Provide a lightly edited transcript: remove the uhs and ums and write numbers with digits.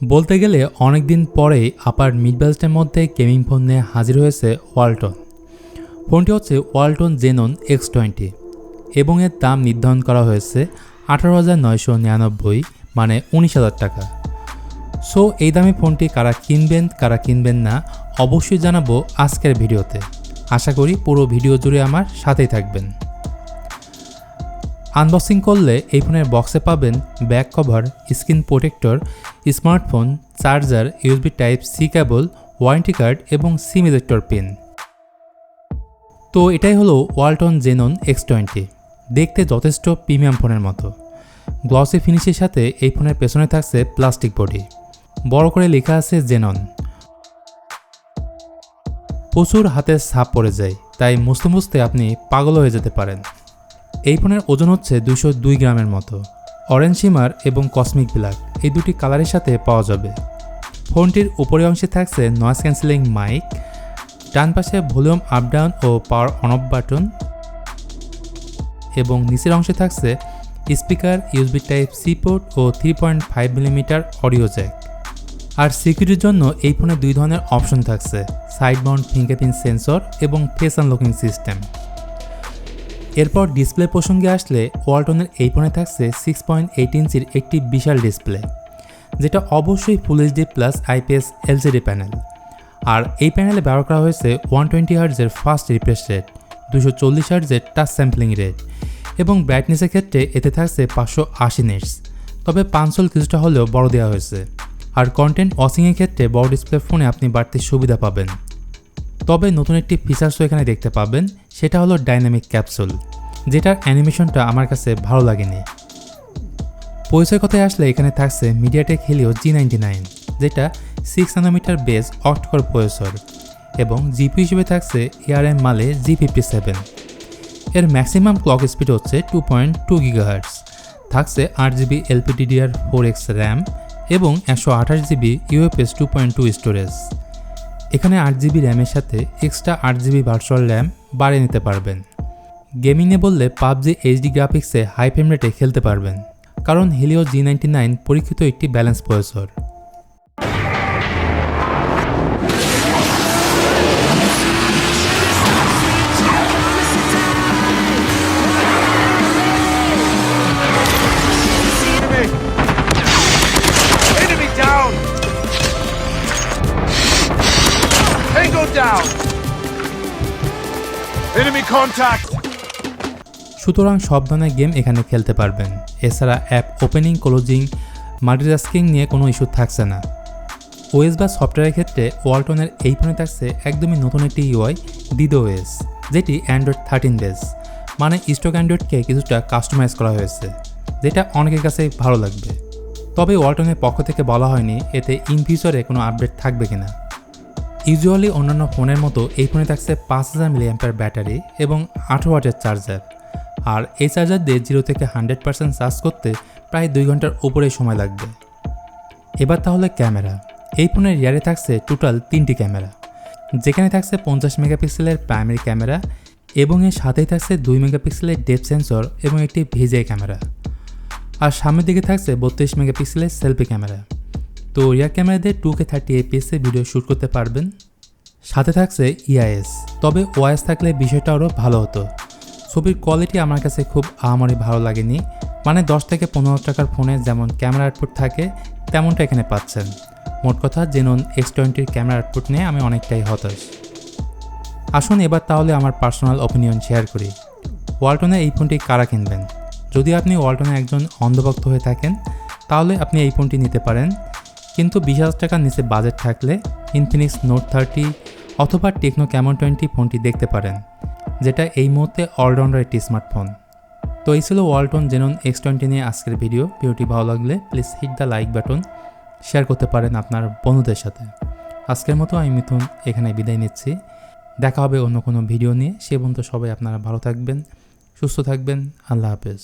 বলতে গেলে অনেক দিন পরেই আপার মিড বাজেটের মধ্যে গেমিং ফোন নিয়ে হাজির হয়েছে ওয়ালটন। ফোনটি হচ্ছে ওয়ালটন জেনন X20 এবং এর দাম নির্ধারণ করা হয়েছে 18,999 মানে 19,000 টাকা। সো এই দামি ফোনটি কারা কিনবেন না অবশ্যই জানাবো আজকের ভিডিওতে। আশা করি পুরো ভিডিও জুড়ে আমার সাথেই থাকবেন। আনবক্সিং করলে এই ফোনের বক্সে পাবেন back cover, screen protector, smartphone, charger, USB type C cable, warranty card এবং সিম ইজেক্টর পিন। তো এটাই হলো ওয়ালটন জেনন X20। দেখতে যথেষ্ট প্রিমিয়াম ফোনের মতো। গ্লসি ফিনিশের সাথে এই ফোনের পেছনে থাকছে প্লাস্টিক বডি, বড় করে লেখা আছে জেনন। প্রচুর হাতের ছাপ পড়ে যায়, তাই মুছতে মুছতে আপনি পাগল হয়ে যেতে পারেন। এই ফোনের ওজন হচ্ছে 202 গ্রামের মতো। অরেঞ্জ শিমার এবং কসমিক ব্ল্যাক এই দুটি কালারের সাথে পাওয়া যাবে। ফোনটির উপরের অংশে থাকছে নয়েজ ক্যান্সেলিং মাইক, ডান পাশে ভলিউম আপ ডাউন ও পাওয়ার অন অফ বাটন এবং নিচের অংশে থাকছে speaker, USB type C port ও 3.5 মিলিমিটার অডিও জ্যাক। আর সিকিউরিটির জন্য এই ফোনে দুই ধরনের অপশন থাকছে, সাইড মাউন্ট ফিঙ্গারপ্রিন্ট সেন্সর এবং ফেস আনলকিং সিস্টেম। এরপর ডিসপ্লে প্রসঙ্গে আসলে ওয়ালটনের এই ফোনে থাকছে 6.8 ইঞ্চির একটি বিশাল ডিসপ্লে, যেটা অবশ্যই full HD plus IPS LCD panel. আর এই প্যানেলে ব্যবহার করা হয়েছে 120 হার্টজের ফাস্ট রিফ্রেশ রেট, 240 হার্টজের টাচ স্যাম্পলিং রেট এবং ব্রাইটনেসের ক্ষেত্রে এতে থাকছে 580 নিটস, তবে পাঁচল কিছুটা হলেও বড় দেওয়া হয়েছে। আর কন্টেন্ট ওয়াচিংয়ের ক্ষেত্রে বড় ডিসপ্লে ফোনে আপনি বাড়তি সুবিধা পাবেন। তবে নতুন একটি ফিচার্সও এখানে দেখতে পাবেন, সেটা হলো ডাইনামিক ক্যাপসুল, যেটার অ্যানিমেশনটা আমার কাছে ভালো লাগেনি। পরিচয় কথায় আসলে এখানে থাকছে মিডিয়াটেক হেলিও G99, যেটা 6 ন্যানোমিটার বেস অক্ট-কোর প্রসেসর এবং জিপি হিসেবে থাকছে ARM মালে G57। এর ম্যাক্সিমাম ক্লক স্পিড হচ্ছে 2.2 GHz, থাকছে 8GB LPDDR4X র্যাম এবং 128GB UFS 2.2 স্টোরেজ। এখানে 8GB র্যামের সাথে এক্সট্রা 8GB ভার্চুয়াল র্যাম বাড়িয়ে নিতে পারবেন। গেমিংয়ে বললে পাবজি এইচডি গ্রাফিক্সে হাই ফ্রেম রেটে খেলতে পারবেন, কারণ হেলিও G99 পরীক্ষিত একটি ব্যালেন্স প্রসেসর। সুতরাং সব ধরনের গেম এখানে খেলতে পারবেন। এছাড়া অ্যাপ ওপেনিং, ক্লোজিং, মাল্টিটাস্কিং নিয়ে কোনো ইস্যু থাকছে না। ওএস বা সফটওয়্যারের ক্ষেত্রে ওয়ালটনের এই ফোনে থাকছে একদমই নতুন একটি ইউআই DDoS, যেটি অ্যান্ড্রয়েড 13 বেস, মানে স্টক অ্যান্ড্রয়েডকে কিছুটা কাস্টমাইজ করা হয়েছে, যেটা অনেকের কাছেই ভালো লাগবে। তবে ওয়ালটনের পক্ষ থেকে বলা হয়নি এতে ইন ফিউচারে কোনো আপডেট থাকবে কিনা। ইউজুয়ালি অন্যান্য ফোনের মতো এই ফোনে থাকছে 5000 mAh ব্যাটারি এবং 18 ওয়াটের চার্জার। আর এই চার্জার দিয়ে 0 থেকে 100% চার্জ করতে প্রায় 2 ঘন্টার উপরে সময় লাগবে। এবার তাহলে ক্যামেরা। এই ফোনের রিয়ারে থাকছে টোটাল 3টি ক্যামেরা, যেখানে থাকছে 50 মেগাপিক্সেলের প্রাইমারি ক্যামেরা এবং এর সাথেই থাকছে 2 মেগাপিক্সেলের ডেপথ সেন্সর এবং একটি ভিজিআই ক্যামেরা। আর সামনের দিকে থাকছে 32 মেগাপিক্সেলের সেলফি ক্যামেরা। তো রিয়ার ক্যামেরা দিয়ে 2K 30 fps ভিডিও শ্যুট করতে পারবেন। সাথে থাকছে EIS, তবে ওআইএস থাকলে বিষয়টা আরও ভালো হতো। ছবির কোয়ালিটি আমার কাছে খুব আহামরি ভালো লাগেনি, মানে 10 থেকে 15 টাকার ফোনে যেমন ক্যামেরা আউটপুট থাকে তেমনটা এখানে পাচ্ছেন। মোট কথা জেনন X20-র ক্যামেরা আউটপুট নিয়ে আমি অনেকটাই হতাশ। আসুন এবার তাহলে আমার পার্সোনাল অপিনিয়ন শেয়ার করি। ওয়ালটনের এই ফোনটি কারা কিনবেন? যদি আপনি ওয়ালটনের একজন অন্ধভক্ত হয়ে থাকেন তাহলে আপনি এই ফোনটি নিতে পারেন, কিন্তু 20,000 টাকার নিচে বাজেট থাকলে ইনফিনিক্স নোট 30 অথবা টেকনো ক্যামন 20 ফোনটি দেখতে পারেন, যেটা এই মুহূর্তে অলরাউন্ডার একটি স্মার্টফোন। তো এই ছিল ওয়ালটন জেনন X20 নিয়ে আজকের ভিডিওটি ভালো লাগলে please hit the like button, share করতে পারেন আপনার বন্ধুদের সাথে। আজকের মতো আমি মিথুন এখানে বিদায় নিচ্ছি। দেখা হবে অন্য কোনো ভিডিও নিয়ে। সে পর্যন্ত সবাই আপনারা ভালো থাকবেন, সুস্থ থাকবেন। আল্লাহ হাফেজ।